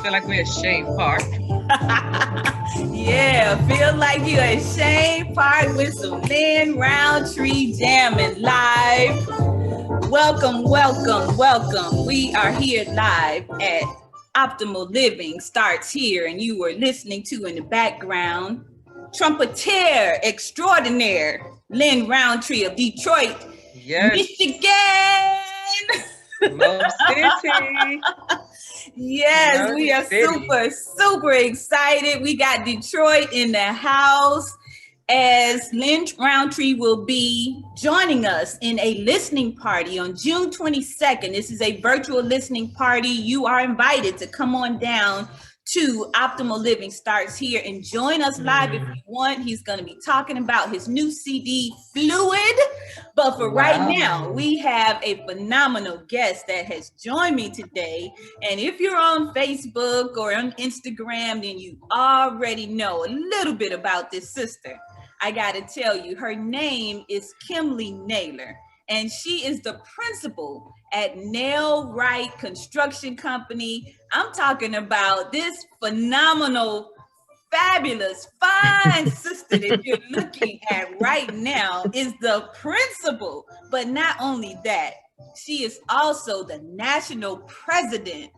feel like we're at Shane Park. Yeah, feel like you're at Shane Park with some Lynn Roundtree jamming live. Welcome, welcome, welcome. We are here live at Optimal Living Starts Here, and you were listening to in the background trumpeter extraordinaire Lynn Roundtree of Detroit, Michigan. Mo City. Yes, Mo we are City. super excited. We got Detroit in the house, as Lynn Roundtree will be joining us in a listening party on June 22nd. This is a virtual listening party. You are invited to come on down to Optimal Living Starts Here and join us live if you want. He's going to be talking about his new CD, Fluid. But for right now, we have a phenomenal guest that has joined me today. And if you're on Facebook or on Instagram, then you already know a little bit about this sister. I got to tell you, her name is Kimley Naylor, and she is the principal at Nail Right Construction Company. I'm talking about this phenomenal, fabulous, fine sister that you're looking at right now is the principal. But not only that, she is also the national president.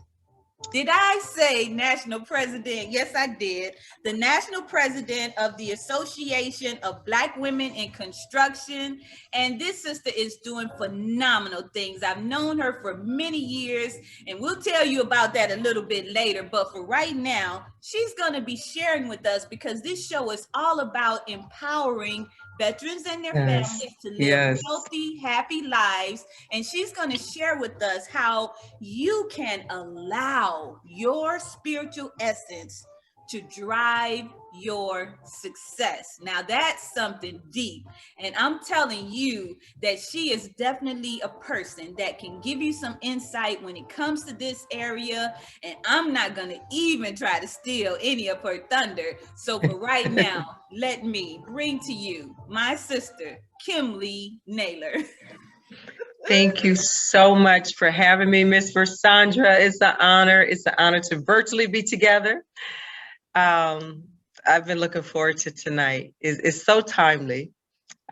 Did I say national president? Yes, I did. The national president of the Association of Black Women in Construction. And this sister is doing phenomenal things. I've known her for many years, and we'll tell you about that a little bit later. But for right now, she's going to be sharing with us, because this show is all about empowering veterans and their families to live healthy, happy lives. And she's going to share with us how you can allow your spiritual essence to drive your success. Now that's something deep. And I'm telling you that she is definitely a person that can give you some insight when it comes to this area. And I'm not going to even try to steal any of her thunder. So for right now, let me bring to you my sister, Kimley Naylor. Thank you so much for having me, Miss Versandra. It's an honor. It's an honor to virtually be together. I've been looking forward to tonight. It's so timely.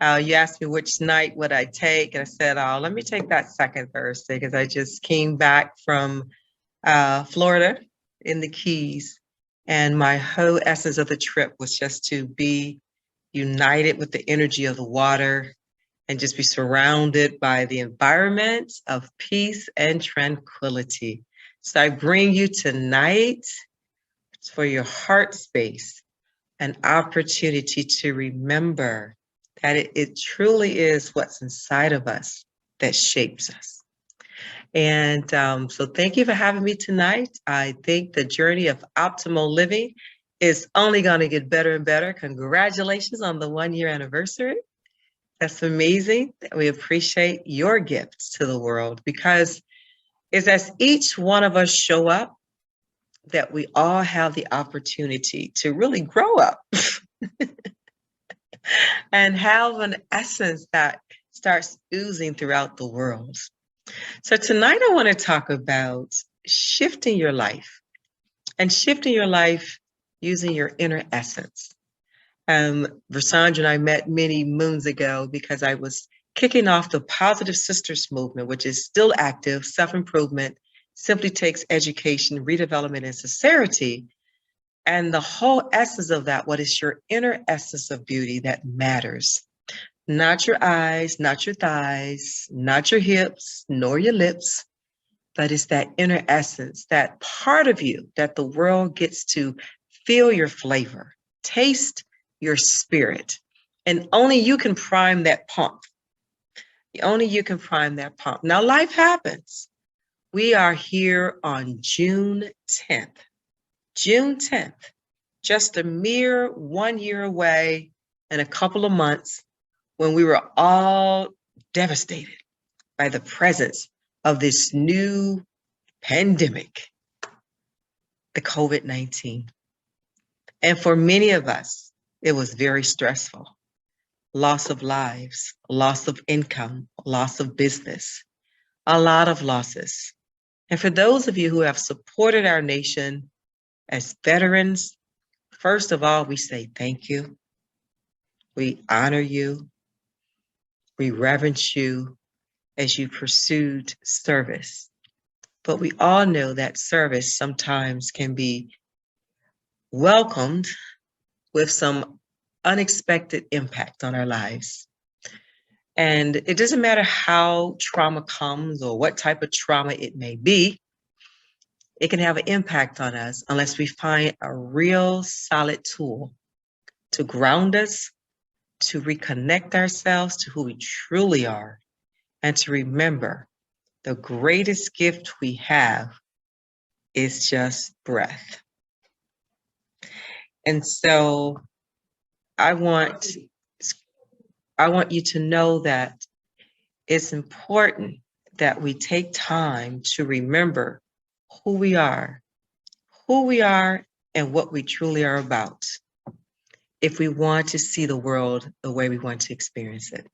You asked me which night would I take, and I said, "Oh, let me take that second Thursday," because I just came back from Florida in the Keys, and my whole essence of the trip was just to be united with the energy of the water and just be surrounded by the environment of peace and tranquility. So I bring you tonight for your heart space an opportunity to remember that it truly is what's inside of us that shapes us. And so thank you for having me tonight. I think the journey of optimal living is only going to get better and better. Congratulations on the 1-year anniversary. That's amazing. We appreciate your gifts to the world, because it's as each one of us show up that we all have the opportunity to really grow up and have an essence that starts oozing throughout the world. So tonight I want to talk about shifting your life, and shifting your life using your inner essence. Versandra and I met many moons ago because I was kicking off the Positive Sisters movement, which is still active. Self-improvement simply takes education, redevelopment, and sincerity. And the whole essence of that, what is your inner essence of beauty that matters? Not your eyes, not your thighs, not your hips, nor your lips, but it's that inner essence, that part of you that the world gets to feel your flavor, taste your spirit. And only you can prime that pump. Only you can prime that pump. Now, life happens. We are here on June 10th. June 10th, just a mere 1 year away and a couple of months, when we were all devastated by the presence of this new pandemic, the COVID-19. And for many of us, it was very stressful. Loss of lives, loss of income, loss of business, a lot of losses. And for those of you who have supported our nation As veterans, first of all, we say thank you. We honor you. We reverence you as you pursued service. But we all know that service sometimes can be welcomed with some unexpected impact on our lives. And it doesn't matter how trauma comes or what type of trauma it may be, it can have an impact on us unless we find a real solid tool to ground us, to reconnect ourselves to who we truly are, and to remember the greatest gift we have is just breath. And so I want you to know that it's important that we take time to remember who we are and what we truly are about if we want to see the world the way we want to experience it.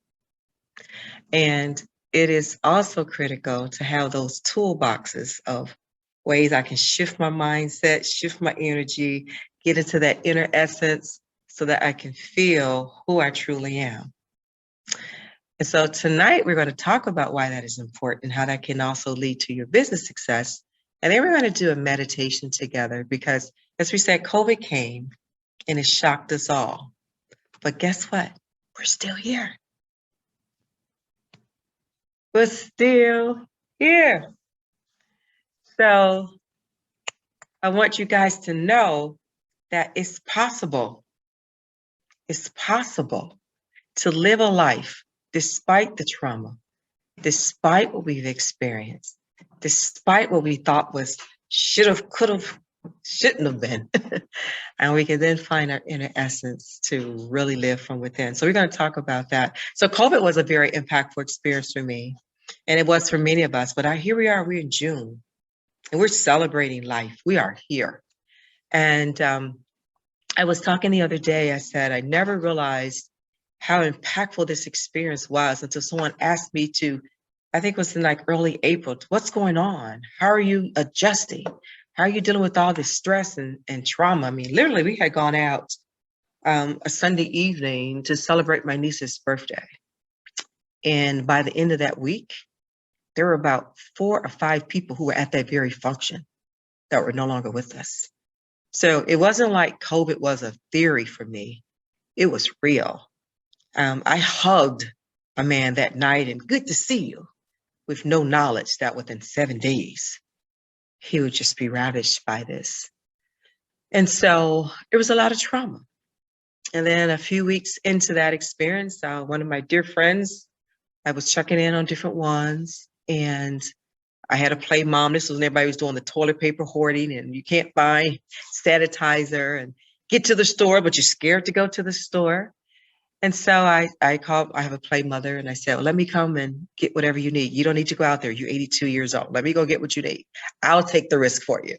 And it is also critical to have those toolboxes of ways I can shift my mindset, shift my energy, get into that inner essence so that I can feel who I truly am. And so tonight we're going to talk about why that is important, how that can also lead to your business success. And then we're going to do a meditation together because, as we said, COVID came and it shocked us all. But guess what? We're still here. We're still here. So I want you guys to know that it's possible. It's possible to live a life despite the trauma, despite what we've experienced, despite what we thought was should have, could have, shouldn't have been. And we can then find our inner essence to really live from within. So we're going to talk about that. So COVID was a very impactful experience for me, and it was for many of us. But here we are, we're in June, and we're celebrating life. We are here. And I was talking the other day, I said, I never realized how impactful this experience was until someone asked me to, I think it was in like early April, what's going on? How are you adjusting? How are you dealing with all this stress and trauma? I mean, literally, we had gone out a Sunday evening to celebrate my niece's birthday. And by the end of that week, there were about 4 or 5 people who were at that very function that were no longer with us. So it wasn't like COVID was a theory for me. It was real. I hugged a man that night and good to see you, with no knowledge that within 7 days, he would just be ravished by this. And so it was a lot of trauma. And then a few weeks into that experience, one of my dear friends, I was checking in on different ones, and I had to play mom. This was when everybody was doing the toilet paper hoarding, and you can't buy sanitizer and get to the store, but you're scared to go to the store. And so I called, I have a play mother, and I said, well, let me come and get whatever you need. You don't need to go out there. You're 82 years old. Let me go get what you need. I'll take the risk for you.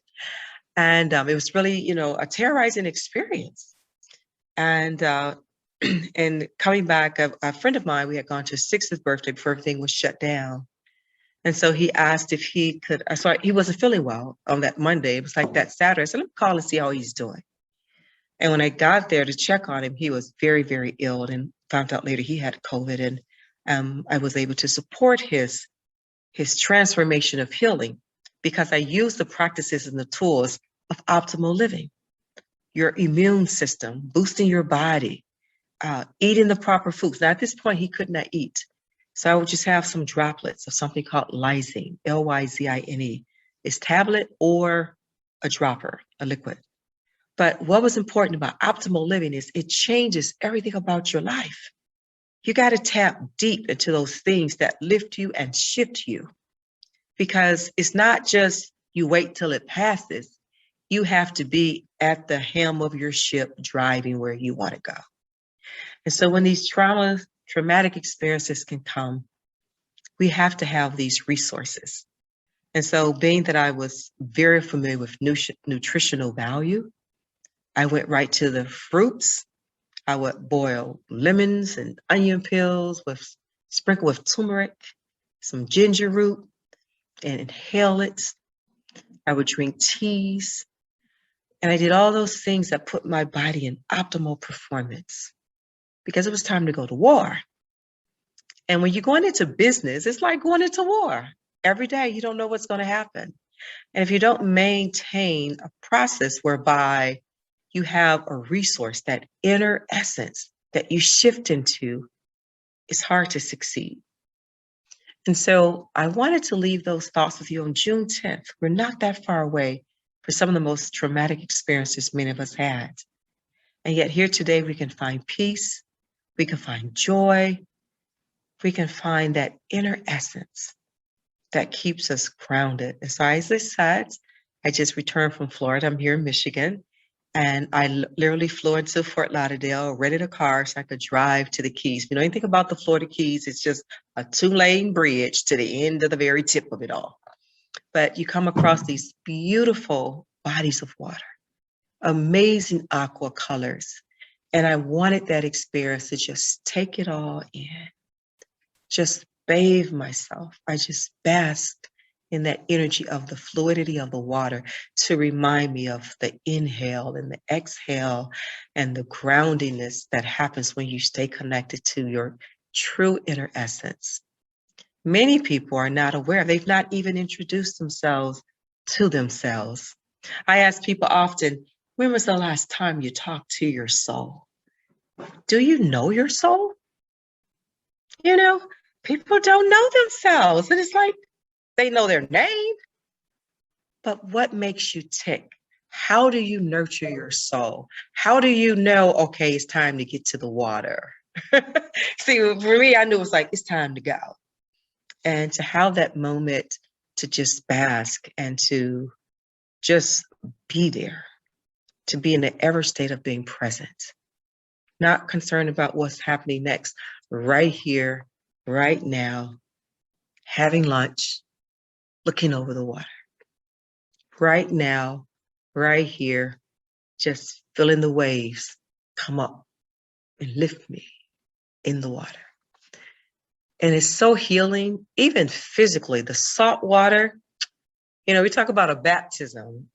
And it was really, a terrorizing experience. And and coming back, a friend of mine, we had gone to his 60th birthday before everything was shut down. And so he asked if he could, he wasn't feeling well on that Monday. It was like that Saturday. So let me call and see how he's doing. And when I got there to check on him, he was very, very ill, and found out later he had COVID. And I was able to support his transformation of healing because I used the practices and the tools of optimal living, your immune system, boosting your body, eating the proper foods. Now, at this point, he could not eat. So I would just have some droplets of something called Lyzine, L-Y-Z-I-N-E. It's tablet or a dropper, a liquid. But what was important about optimal living is it changes everything about your life. You got to tap deep into those things that lift you and shift you, because it's not just you wait till it passes. You have to be at the helm of your ship, driving where you want to go. And so when these traumatic experiences can come, we have to have these resources. And so being that I was very familiar with nutritional value, I went right to the fruits. I would boil lemons and onion peels sprinkle with turmeric, some ginger root, and inhale it. I would drink teas. And I did all those things that put my body in optimal performance because it was time to go to war. And when you're going into business, it's like going into war. Every day, you don't know what's going to happen. And if you don't maintain a process whereby you have a resource, that inner essence that you shift into, it's hard to succeed. And so I wanted to leave those thoughts with you on June 10th. We're not that far away for some of the most traumatic experiences many of us had. And yet here today, we can find peace, we can find joy, we can find that inner essence that keeps us grounded. And so as I said, I just returned from Florida. I'm here in Michigan. And I literally flew into Fort Lauderdale, rented a car so I could drive to the Keys. If you know anything about the Florida Keys, it's just a 2-lane bridge to the end of the very tip of it all. But you come across these beautiful bodies of water, amazing aqua colors. And I wanted that experience to just take it all in, just bathe myself. I just basked in that energy of the fluidity of the water to remind me of the inhale and the exhale and the groundiness that happens when you stay connected to your true inner essence. Many people are not aware. They've not even introduced themselves to themselves. I ask people often, when was the last time you talked to your soul? Do you know your soul? You know, people don't know themselves. And it's like, they know their name, but what makes you tick? How do you nurture your soul? How do you know, okay, it's time to get to the water? See, for me, I knew it was like, it's time to go. And to have that moment to just bask and to just be there, to be in the ever state of being present, not concerned about what's happening next, right here, right now, having lunch, looking over the water. Right now, right here, just feeling the waves come up and lift me in the water. And it's so healing, even physically. The salt water, you know, we talk about a baptism.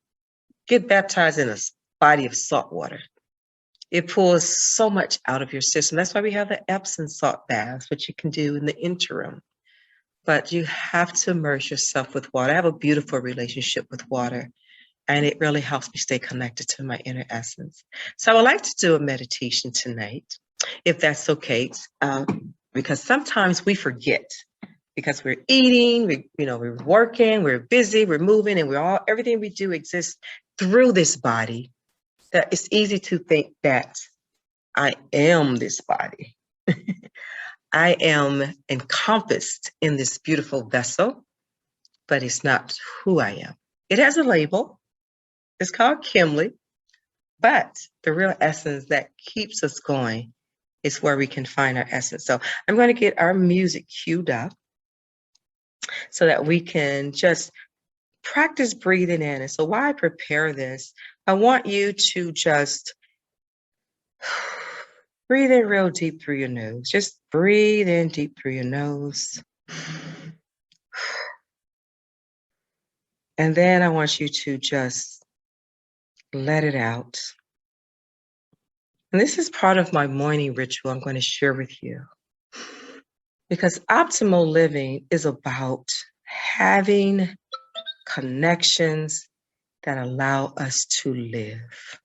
Get baptized in a body of salt water. It pulls so much out of your system. That's why we have the Epsom salt baths, which you can do in the interim. But you have to immerse yourself with water. I have a beautiful relationship with water, and it really helps me stay connected to my inner essence. So I would like to do a meditation tonight, if that's okay, because sometimes we forget because we're eating, we're working, we're busy, we're moving, and everything we do exists through this body. That it's easy to think that I am this body. I am encompassed in this beautiful vessel, but it's not who I am. It has a label. It's called Kimley, but the real essence that keeps us going is where we can find our essence. So I'm going to get our music queued up so that we can just practice breathing in. And so while I prepare this, I want you to just breathe in real deep through your nose. Just breathe in deep through your nose. And then I want you to just let it out. And this is part of my morning ritual I'm going to share with you. Because optimal living is about having connections that allow us to live.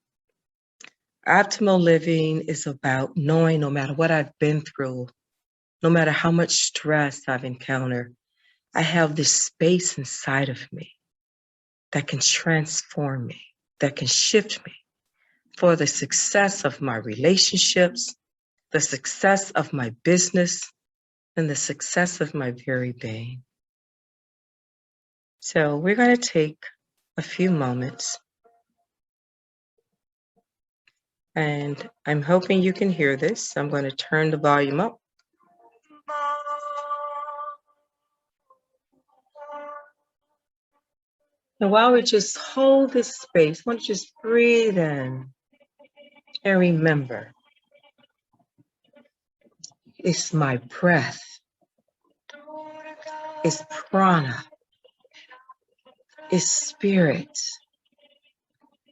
Optimal living is about knowing no matter what I've been through, no matter how much stress I've encountered, I have this space inside of me that can transform me, that can shift me for the success of my relationships, the success of my business, and the success of my very being. So we're going to take a few moments, and I'm hoping you can hear this. I'm going to turn the volume up. And while we just hold this space, I want you to just breathe in and remember, it's my breath, it's prana, it's spirit,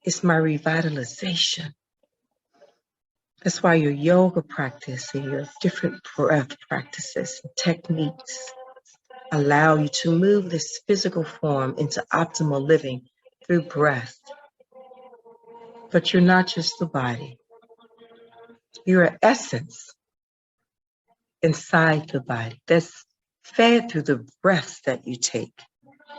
It's my revitalization. That's why your yoga practice and your different breath practices and techniques allow you to move this physical form into optimal living through breath. But you're not just the body. You're an essence inside the body that's fed through the breaths that you take,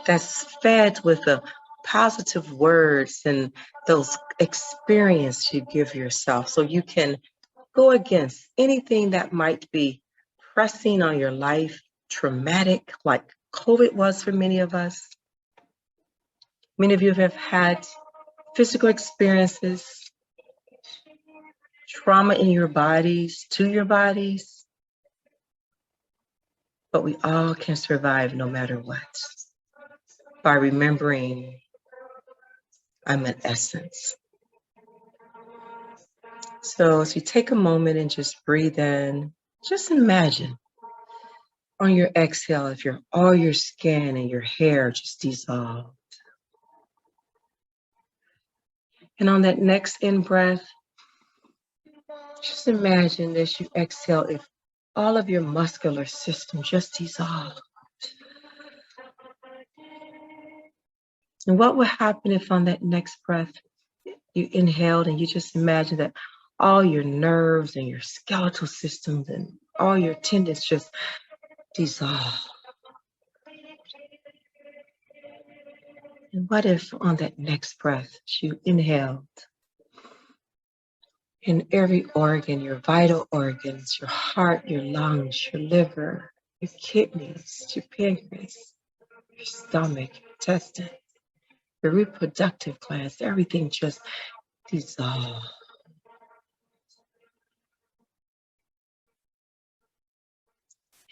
that's fed with the positive words and those experiences you give yourself so you can go against anything that might be pressing on your life, traumatic, like COVID was for many of us. Many of you have had physical experiences, trauma in your bodies, to your bodies, but we all can survive no matter what by remembering I'm an essence. So as you take a moment and just breathe in, just imagine on your exhale, if all your skin and your hair just dissolve. And on that next in breath, just imagine as you exhale, if all of your muscular system just dissolve. And what would happen if on that next breath, you inhaled and you just imagine that all your nerves and your skeletal systems and all your tendons just dissolve. And what if on that next breath you inhaled and every organ, your vital organs, your heart, your lungs, your liver, your kidneys, your pancreas, your stomach, your intestine, your reproductive glands, everything just dissolve.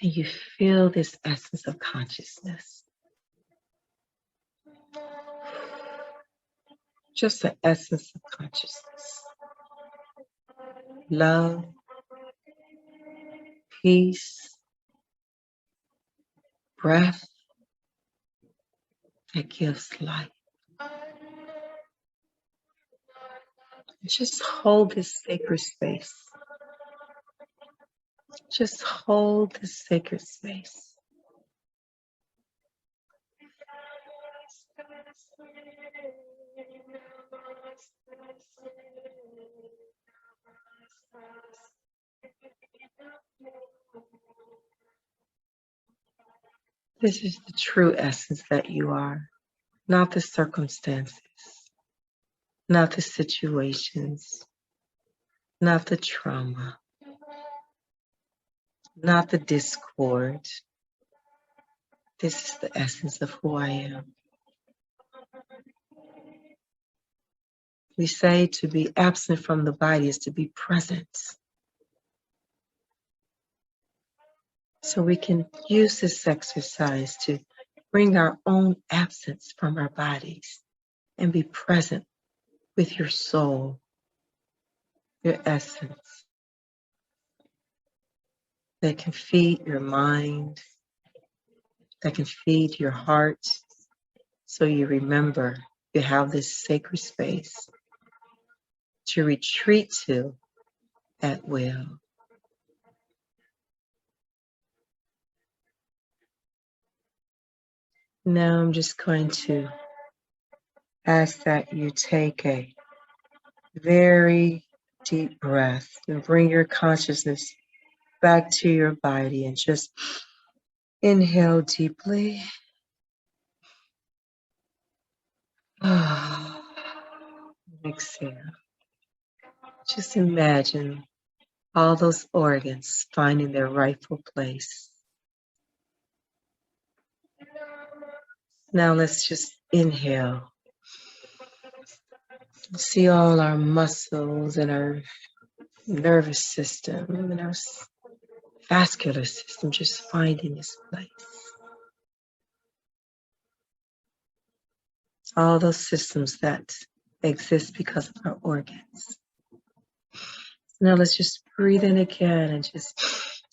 And you feel this essence of consciousness. Just the essence of consciousness. Love, peace, breath that gives life. Just hold this sacred space. Just hold this sacred space. This is the true essence that you are, not the circumstances, not the situations, not the trauma, not the discord. This is the essence of who I am. We say to be absent from the body is to be present. So we can use this exercise to bring our own absence from our bodies and be present with your soul, your essence, that can feed your mind, that can feed your heart, so you remember you have this sacred space to retreat to at will. Now I'm just going to ask that you take a very deep breath and bring your consciousness back to your body and just inhale deeply. Exhale. Just imagine all those organs finding their rightful place. Now let's just inhale. See all our muscles and our nervous system and our vascular system just finding its place. All those systems that exist because of our organs. Now let's just breathe in again and just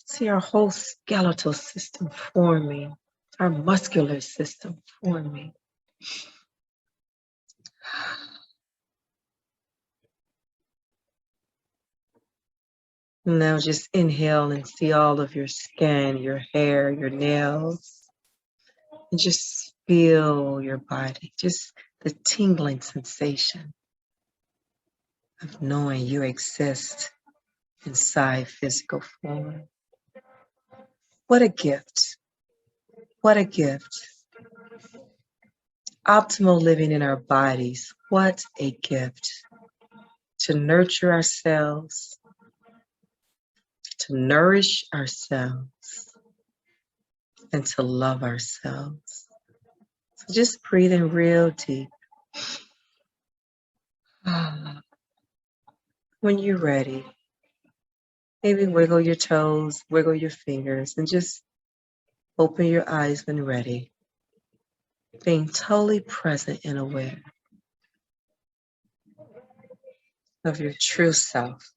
see our whole skeletal system forming, our muscular system forming. Now just inhale and see all of your skin, your hair, your nails. And just feel your body, just the tingling sensation of knowing you exist inside physical form. What a gift. What a gift. Optimal living in our bodies. What a gift. To nurture ourselves, to nourish ourselves, and to love ourselves. So just breathe in real deep. When you're ready, maybe wiggle your toes, wiggle your fingers, and just open your eyes when ready. Being totally present and aware of your true self,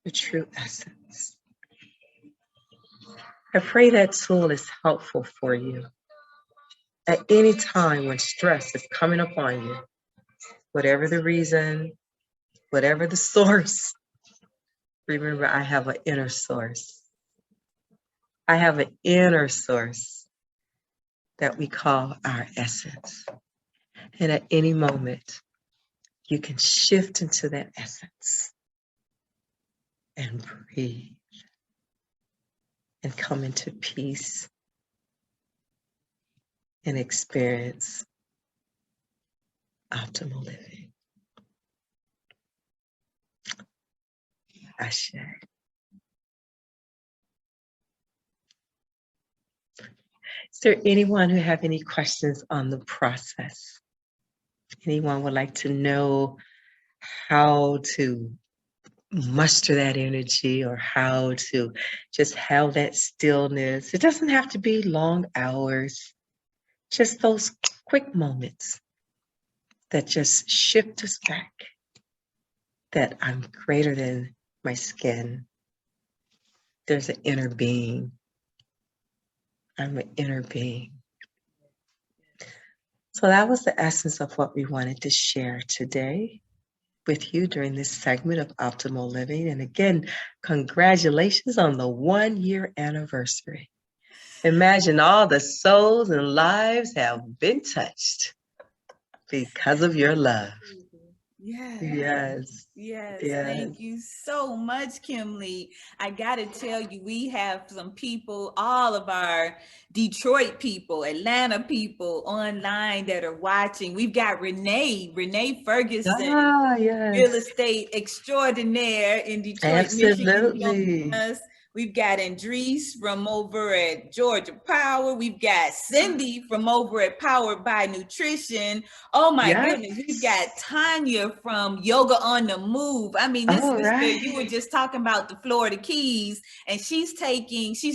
your true essence. I pray that tool is helpful for you at any time when stress is coming upon you, whatever the reason, whatever the source. Remember, I have an inner source. I have an inner source that we call our essence. And at any moment, you can shift into that essence and breathe and come into peace and experience optimal living. Ashe. Is there anyone who have any questions on the process? Anyone would like to know how to muster that energy or how to just have that stillness? It doesn't have to be long hours, just those quick moments that just shift us back, that I'm greater than my skin. There's an inner being. I'm an inner being. So that was the essence of what we wanted to share today with you during this segment of Optimal Living. And again, congratulations on the 1-year anniversary. Imagine all the souls and lives have been touched because of your love. Yes. Yes. Thank you so much, Kim Lee. I got to tell you, we have some people, all of our Detroit people, Atlanta people online that are watching. We've got Renee Ferguson, real estate extraordinaire in Detroit, Michigan, joining us. We've got Andres from over at Georgia Power. We've got Cindy from over at Powered by Nutrition. Oh my goodness. We've got Tanya from Yoga on the Move. I mean, this sister, you were just talking about the Florida Keys, and she's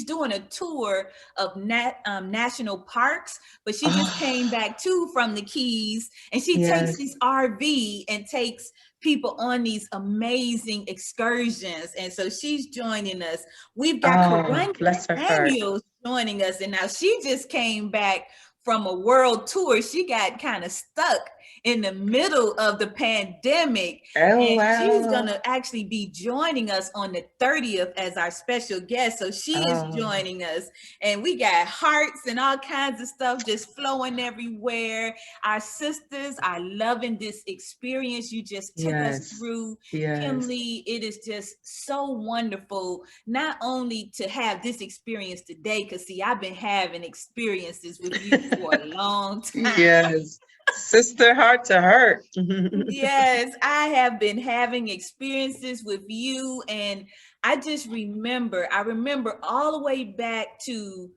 doing a tour of national parks, but she just came back too from the Keys, and she takes this RV and takes people on these amazing excursions. And so she's joining us. We've got Karanya Daniels joining us. And now she just came back from a world tour. She got kind of stuck in the middle of the pandemic. She's going to actually be joining us on the 30th as our special guest. So she is joining us. And we got hearts and all kinds of stuff just flowing everywhere. Our sisters are loving this experience you just took us through. Kim Lee, it is just so wonderful, not only to have this experience today, because see, I've been having experiences with you for a long time. Sister, heart to heart. Yes, I have been having experiences with you, and I remember all the way back to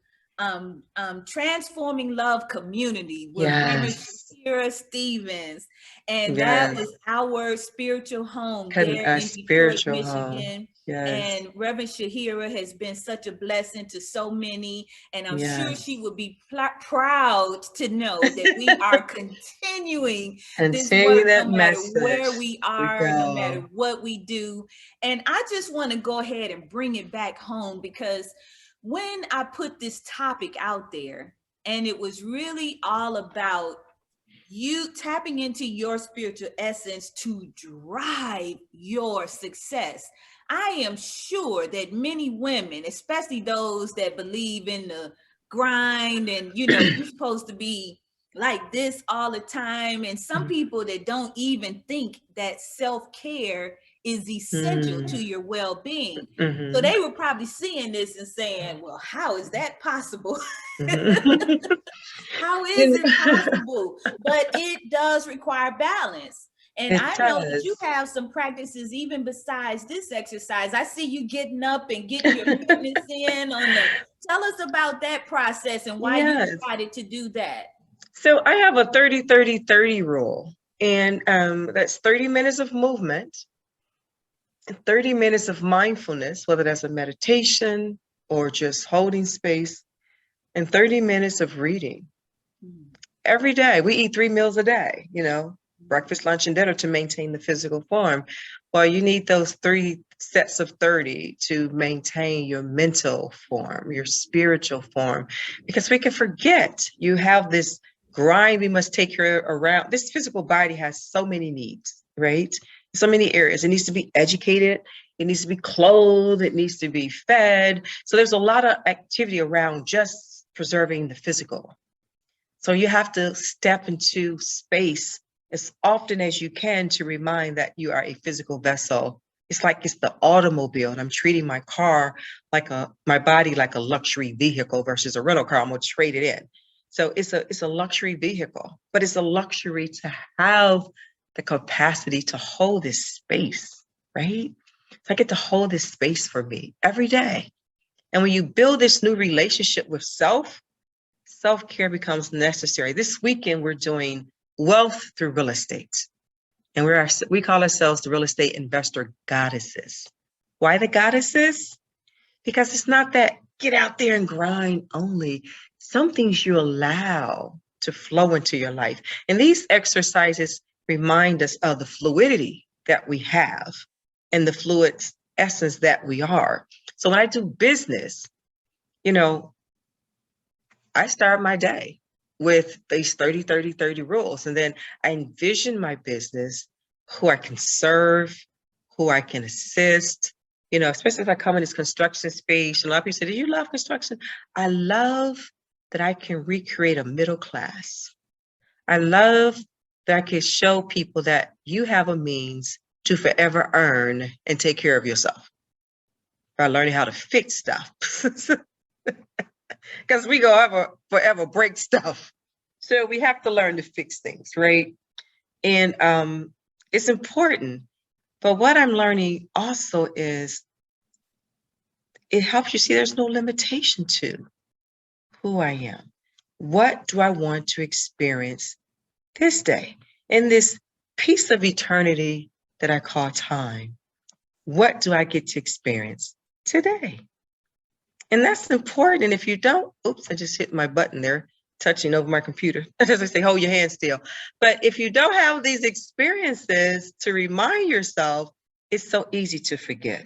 Transforming Love Community with Reverend Shakira Stevens, and that was our spiritual home there in Detroit, Michigan. And Reverend Shahira has been such a blessing to so many, and I'm sure she would be proud to know that we are continuing this work no matter where we are, no matter what we do. And I just want to go ahead and bring it back home, because when I put this topic out there, and it was really all about you tapping into your spiritual essence to drive your success. I am sure that many women, especially those that believe in the grind and, you're supposed to be like this all the time. And some people that don't even think that self-care is essential to your well-being. So they were probably seeing this and saying, well, how is that possible? How is it possible? But it does require balance. And I know that you have some practices even besides this exercise. I see you getting up and getting your fitness in on the. Tell us about that process and why you decided to do that. So I have a 30-30-30 rule, and that's 30 minutes of movement, 30 minutes of mindfulness, whether that's a meditation or just holding space, and 30 minutes of reading. Every day. We eat 3 meals a day, breakfast, lunch, and dinner to maintain the physical form. Well, you need those 3 sets of 30 to maintain your mental form, your spiritual form, because we can forget. You have this grind we must take care around. This physical body has so many needs, right? So many areas. It needs to be educated. It needs to be clothed. It needs to be fed. So there's a lot of activity around just preserving the physical. So you have to step into space as often as you can to remind that you are a physical vessel. It's like it's the automobile, and I'm treating my car my body like a luxury vehicle versus a rental car. I'm gonna trade it in. So it's a luxury vehicle, but it's a luxury to have the capacity to hold this space, right? So I get to hold this space for me every day. And when you build this new relationship with self-care becomes necessary. This weekend, we're doing wealth through real estate. And we call ourselves the real estate investor goddesses. Why the goddesses? Because it's not that get out there and grind only. Some things you allow to flow into your life. And these exercises remind us of the fluidity that we have and the fluid essence that we are. So when I do business, I start my day with these 30-30-30 rules. And then I envision my business, who I can serve, who I can assist, especially if I come in this construction space. A lot of people say, do you love construction? I love that I can recreate a middle class. I love that I can show people that you have a means to forever earn and take care of yourself by learning how to fix stuff. Because we go forever break stuff. So we have to learn to fix things, right? And it's important. But what I'm learning also is it helps you see there's no limitation to who I am. What do I want to experience this day in this piece of eternity that I call time? What do I get to experience today? And that's important. And if you don't, oops, I just hit my button there, touching over my computer. As I say, hold your hand still. But if you don't have these experiences to remind yourself, it's so easy to forget.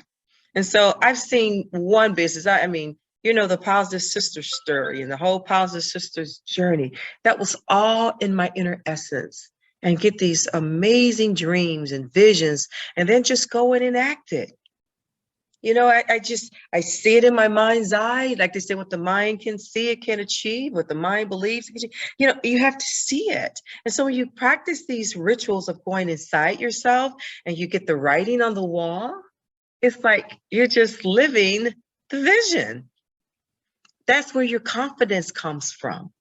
And so I've seen one business, the Positive Sisters story and the whole Positive Sisters journey. That was all in my inner essence, and get these amazing dreams and visions, and then just go in and act it. I see it in my mind's eye. Like they say, what the mind can see, it can achieve. What the mind believes, it can achieve. You have to see it. And so when you practice these rituals of going inside yourself and you get the writing on the wall, it's like you're just living the vision. That's where your confidence comes from.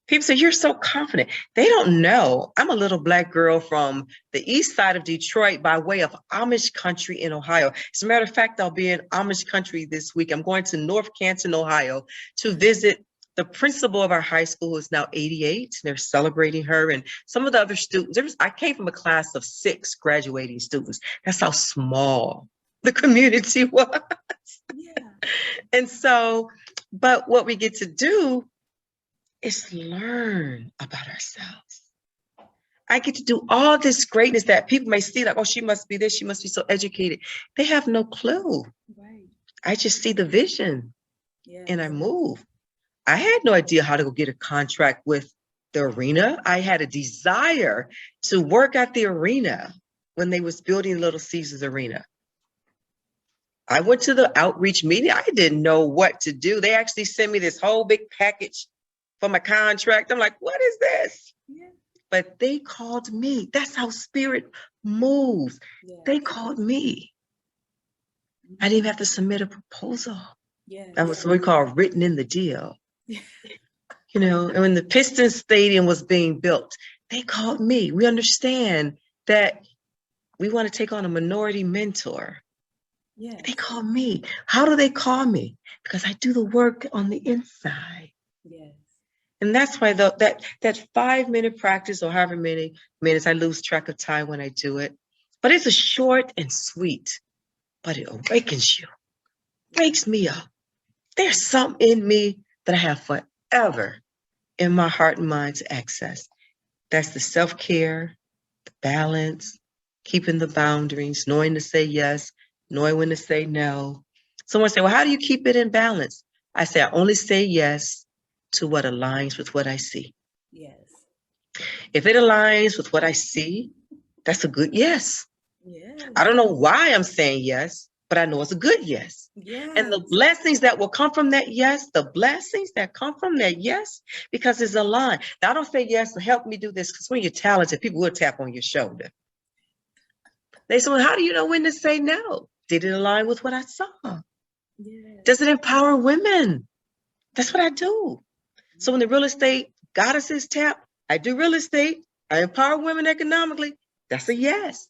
People say, you're so confident. They don't know. I'm a little Black girl from the east side of Detroit by way of Amish country in Ohio. As a matter of fact, I'll be in Amish country this week. I'm going to North Canton, Ohio, to visit the principal of our high school, who is now 88. They're celebrating her and some of the other students. I came from a class of 6 graduating students. That's how small the community was. Yeah. And so, but what we get to do is learn about ourselves. I get to do all this greatness that people may see, like, oh, she must be this, she must be so educated. They have no clue. Right. I just see the vision. Yes. And I move. I had no idea how to go get a contract with the arena. I had a desire to work at the arena when they was building Little Caesars Arena. I went to the outreach meeting. I didn't know what to do. They actually sent me this whole big package for my contract. I'm like, what is this? Yeah. But they called me. That's how spirit moves. Yeah. They called me. I didn't even have to submit a proposal. Yeah. That was what we call written in the deal. You know, and when the Pistons Stadium was being built, they called me. We understand that we want to take on a minority mentor. Yeah. They call me. How do they call me? Because I do the work on the inside. Yes. And that's why that 5-minute practice, or however many minutes, I lose track of time when I do it. But it's a short and sweet, but it awakens you, wakes me up. There's something in me that I have forever in my heart and mind to access. That's the self-care, the balance, keeping the boundaries, knowing to say yes, knowing when to say no. Someone say, well, how do you keep it in balance? I say, I only say yes to what aligns with what I see. Yes. If it aligns with what I see, that's a good yes. Yes. I don't know why I'm saying yes, but I know it's a good yes. Yes. And the blessings that will come from that yes, because it's aligned. Now, I don't say yes to help me do this, because when you're talented, people will tap on your shoulder. They say, well, how do you know when to say no? Did it align with what I saw? Yes. Does it empower women? That's what I do. So when the real estate goddesses tap, I do real estate. I empower women economically. That's a yes.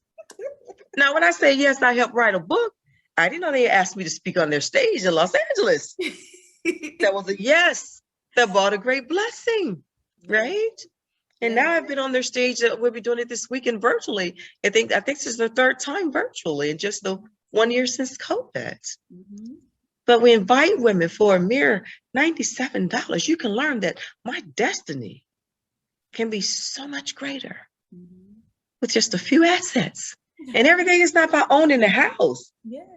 Now, when I say yes, I help write a book. I didn't know they asked me to speak on their stage in Los Angeles. That was a yes. That brought a great blessing, right? And now I've been on their stage. We'll be doing it this weekend virtually. I think this is the 3rd time virtually in just the 1 year since COVID. Mm-hmm. But we invite women for a mere $97. You can learn that my destiny can be so much greater with just a few assets. And everything is not about owning the house. Yes.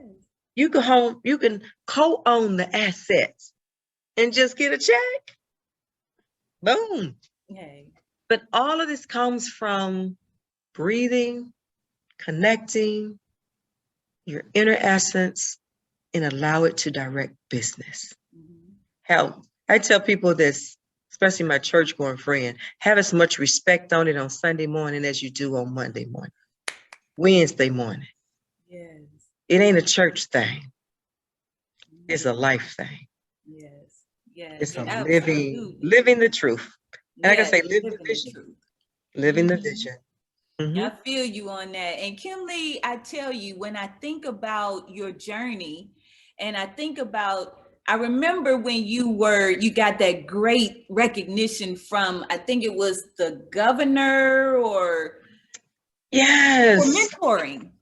You can co-own the assets and just get a check. Boom. Okay. But all of this comes from breathing, connecting your inner essence, and allow it to direct business. Mm-hmm. Hell, I tell people this, especially my church-going friend, have as much respect on it on Sunday morning as you do on Monday morning, Wednesday morning. Yes. It ain't a church thing. It's a life thing. Yes. Yes. It's a living the truth. And yes, like I say, live the vision. Living the vision. Mm-hmm. I feel you on that. And Kimlee, I tell you, when I think about your journey, and I remember when you got that great recognition from, I think it was the governor or mentoring.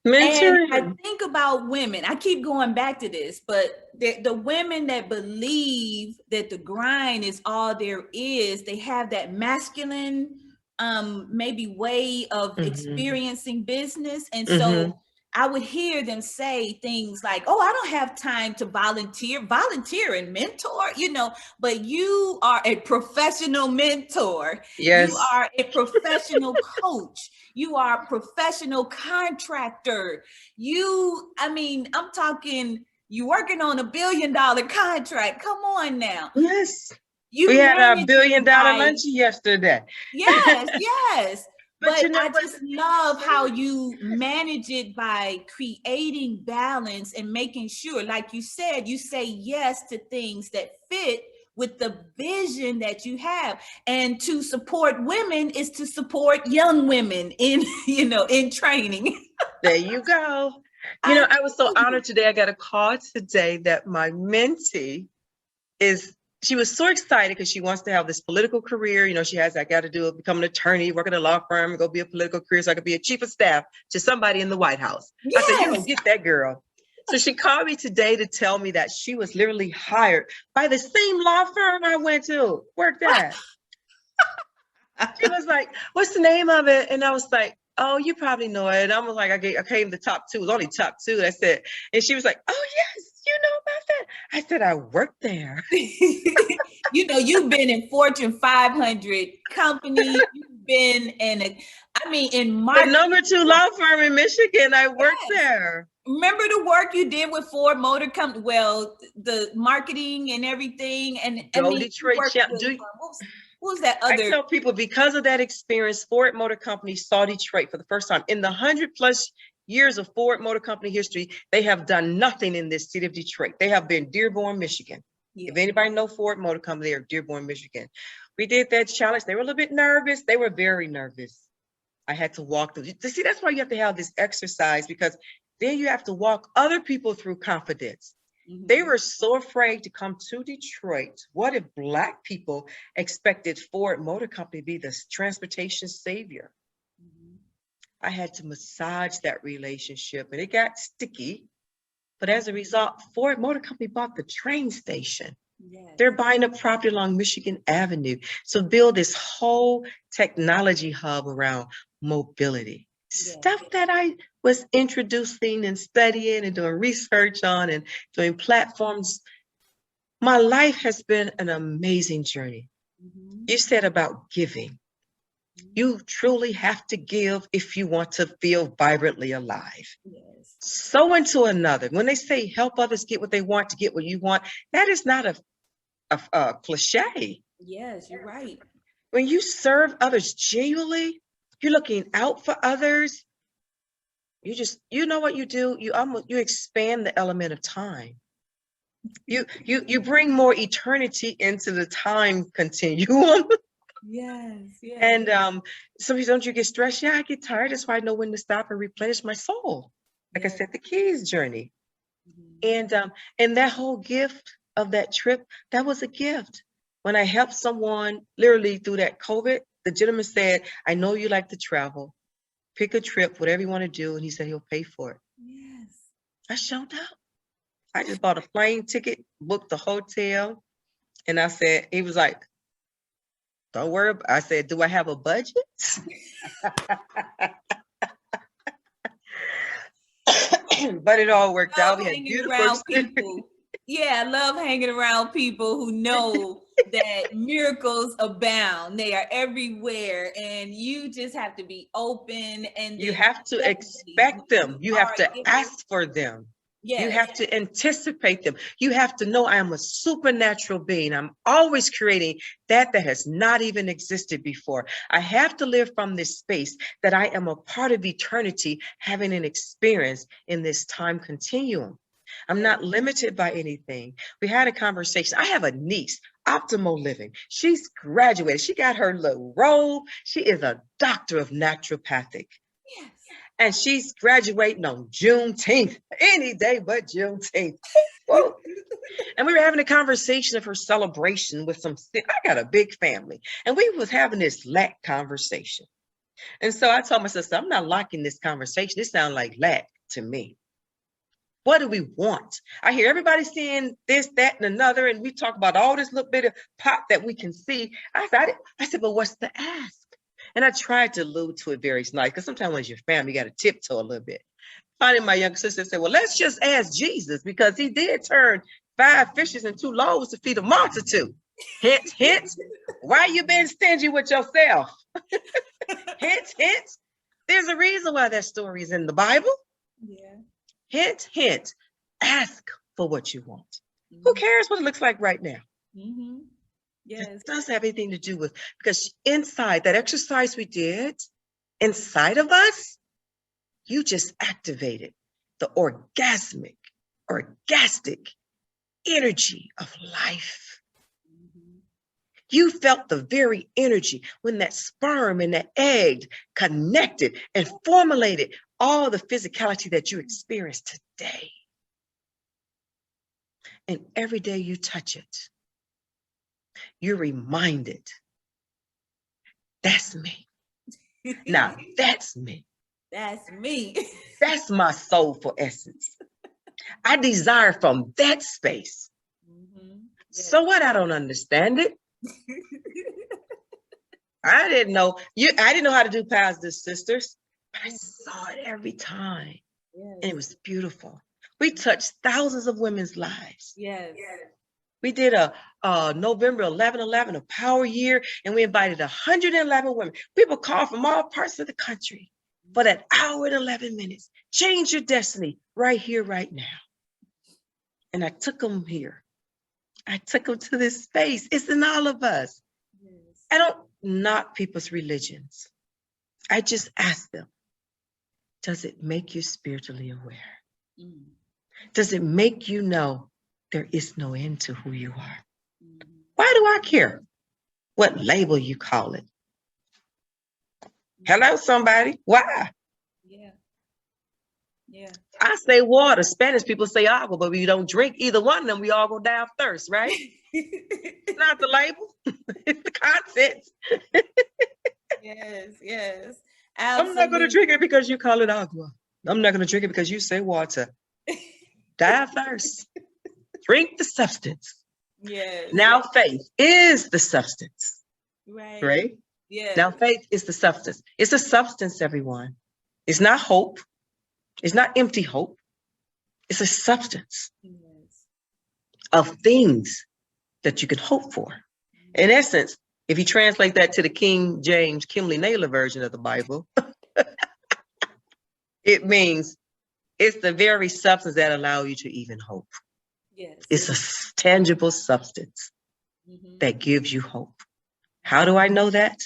And I think about women, I keep going back to this, but the women that believe that the grind is all there is, they have that masculine maybe way of experiencing business. And so I would hear them say things like, oh, I don't have time to volunteer and mentor, but you are a professional mentor. Yes. You are a professional coach. You are a professional contractor. I'm talking, you working on $1 billion contract. Come on now. Yes. We had our $1 billion lunch yesterday. Yes, yes. But I just love how you manage it by creating balance and making sure, like you said, you say yes to things that fit with the vision that you have. And to support women is to support young women in training. There you go. I was so honored today. I got a call today that my mentee she was so excited because she wants to have this political career. I got to become an attorney, work at a law firm, and go be a political career so I could be a chief of staff to somebody in the White House. Yes. I said, you're going to get that girl. So she called me today to tell me that she was literally hired by the same law firm I went to, worked at. She was like, what's the name of it? And I was like, oh, you probably know it. And I was like, I came the top 2. It was only top 2. That's it. And she was like, oh, yes, you know about that. I said, I worked there. You've been in Fortune 500 companies. You've been in The marketing. #2 law firm in Michigan. I worked there. Remember the work you did with Ford Motor Company? Well, the marketing and everything. And Go you Detroit worked champ. with, what was that I other? tell people, because of that experience, Ford Motor Company saw Detroit for the first time. In the 100+ years of Ford Motor Company history, they have done nothing in this city of Detroit. They have been Dearborn, Michigan. Yeah. If anybody know Ford Motor Company, they're Dearborn, Michigan. We did that challenge. They were a little bit nervous. They were very nervous. I had to walk through. See, that's why you have to have this exercise, because then you have to walk other people through confidence. They were so afraid to come to Detroit. What if Black people expected Ford Motor Company to be the transportation savior? I had to massage that relationship, and it got sticky. But as a result, Ford Motor Company bought the train station. Yes. They're buying up property along Michigan Avenue. So build this whole technology hub around mobility. Yes. Stuff that I was introducing and studying and doing research on and doing platforms. My life has been an amazing journey. You said about giving. You truly have to give if you want to feel vibrantly alive. Yes. So into another. When they say help others get what they want to get what you want, that is not a cliche. Yes, you're right. When you serve others genuinely, you're looking out for others. You know what you do? You expand the element of time. You bring more eternity into the time continuum. Yes, yes. And sometimes don't you get stressed? Yeah, I get tired. That's why I know when to stop and replenish my soul. Like I said, the keys journey. And that whole gift of that trip, that was a gift. When I helped someone literally through that COVID, the gentleman said, I know you like to travel. Pick a trip, whatever you want to do. And he said he'll pay for it. Yes. I showed up. I just bought a plane ticket, booked the hotel. And I said, he was like, don't worry. I said, do I have a budget? But it all worked out. We had beautiful people. Yeah, I love hanging around people who know that miracles abound. They are everywhere, and you just have to be open. And you have to expect them. You have to ask for them. Yes. You have to anticipate them. You have to know I am a supernatural being. I'm always creating that has not even existed before. I have to live from this space that I am a part of eternity, having an experience in this time continuum. I'm not limited by anything. We had a conversation. I have a niece, Optimal Living. She's graduated. She got her little robe. She is a doctor of naturopathic. Yes. And she's graduating on Juneteenth, any day but Juneteenth. And we were having a conversation of her celebration with I got a big family. And we was having this lack conversation. And so I told my sister, I'm not liking this conversation. This sounds like lack to me. What do we want? I hear everybody saying this, that, and another. And we talk about all this little bit of pop that we can see. I said, but what's the ask? And I tried to allude to it very nice, because sometimes when it's your family, you got to tiptoe a little bit. Finally, my younger sister said, well, let's just ask Jesus, because he did turn 5 fishes and 2 loaves to feed a multitude. Hint, hint. Why you been stingy with yourself? Hint, hint. There's a reason why that story is in the Bible. Yeah. Hint, hint. Ask for what you want. Mm-hmm. Who cares what it looks like right now? Mm-hmm. Yes. It doesn't have anything to do with, because inside that exercise we did, inside of us, you just activated the orgastic energy of life. Mm-hmm. You felt the very energy when that sperm and that egg connected and formulated all the physicality that you experience today. And every day you touch it, you're reminded, that's me. Now, that's me. That's me. That's my soulful essence. I desire from that space. Mm-hmm. Yes. So what? I don't understand it. I didn't know how to do Positive Sisters, but I saw it every time. Yes. And it was beautiful. We touched thousands of women's lives. Yes. We did a November 11/11, a power year, and we invited 111 women. People called from all parts of the country for that hour and 11 minutes. Change your destiny right here, right now. And I took them here. I took them to this space. It's in all of us. Yes. I don't knock people's religions. I just ask them, does it make you spiritually aware? Mm. Does it make you know there is no end to who you are? Mm. Why do I care what label you call it? Hello, somebody. Why? Yeah. Yeah. I say water. Spanish people say agua, but we don't drink either one of them. We all go down first, right? It's not the label, it's the contents. Yes, yes. I'm not going to Absolutely. drink it because you call it agua. I'm not going to drink it because you say water. Dive first. Drink the substance. Yes. Now faith is the substance, Right. right? Yes. Now faith is the substance. It's a substance, everyone. It's not hope. It's not empty hope. It's a substance Yes. of things that you can hope for. In essence, if you translate that to the King James Kimley Naylor version of the Bible, it means it's the very substance that allows you to even hope. Yes. It's a tangible substance Mhm. that gives you hope. How do I know that?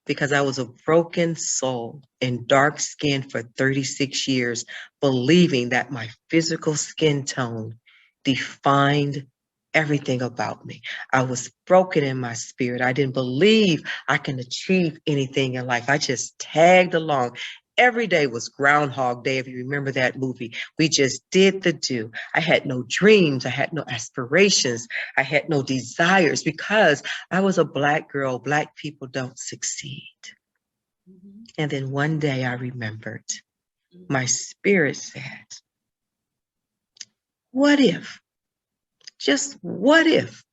Because I was a broken soul and dark skin for 36 years, believing that my physical skin tone defined everything about me. I was broken in my spirit. I didn't believe I can achieve anything in life. I just tagged along. Every day was Groundhog Day, if you remember that movie. We just did the do. I had no dreams. I had no aspirations. I had no desires because I was a Black girl. Black people don't succeed. Mhm. And then one day I remembered, Mhm. my spirit said, what if, just what if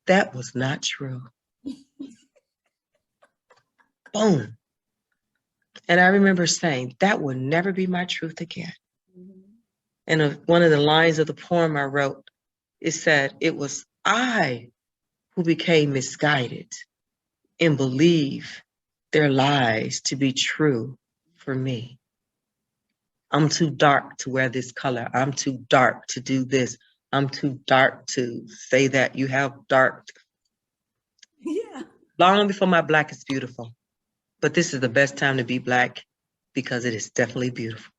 that was not true? Boom. And I remember saying, that will never be my truth again. Mhm. And one of the lines of the poem I wrote, it said, it was I who became misguided and believe their lies to be true for me. I'm too dark to wear this color. I'm too dark to do this. I'm too dark to say that. You have dark. Yeah. Long before my Black is beautiful. But this is the best time to be Black because it is definitely beautiful.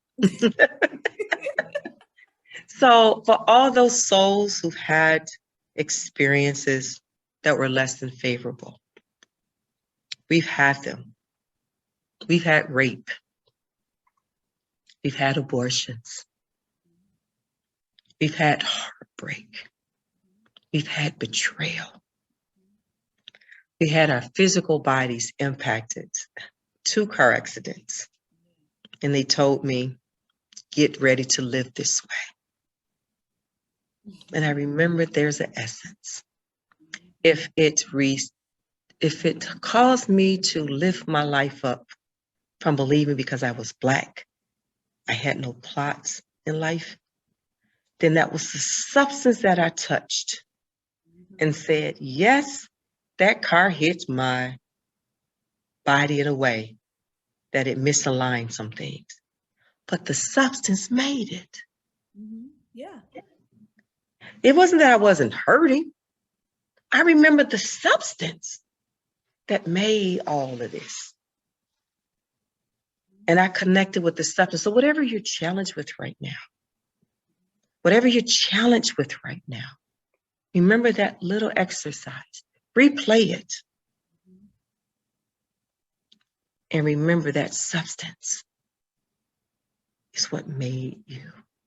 So for all those souls who've had experiences that were less than favorable, we've had them. We've had rape. We've had abortions. We've had heartbreak. We've had betrayal. We had our physical bodies impacted. 2 car accidents. And they told me, get ready to live this way. And I remember there's an essence. If it caused me to lift my life up from believing because I was Black, I had no plots in life, then that was the substance that I touched and said, yes, that car hit my body in a way that it misaligned some things, but the substance made it. Mhm. Yeah. It wasn't that I wasn't hurting. I remember the substance that made all of this. And I connected with the substance. So whatever you're challenged with right now, whatever you're challenged with right now, remember that little exercise, replay it, and remember that substance is what made you.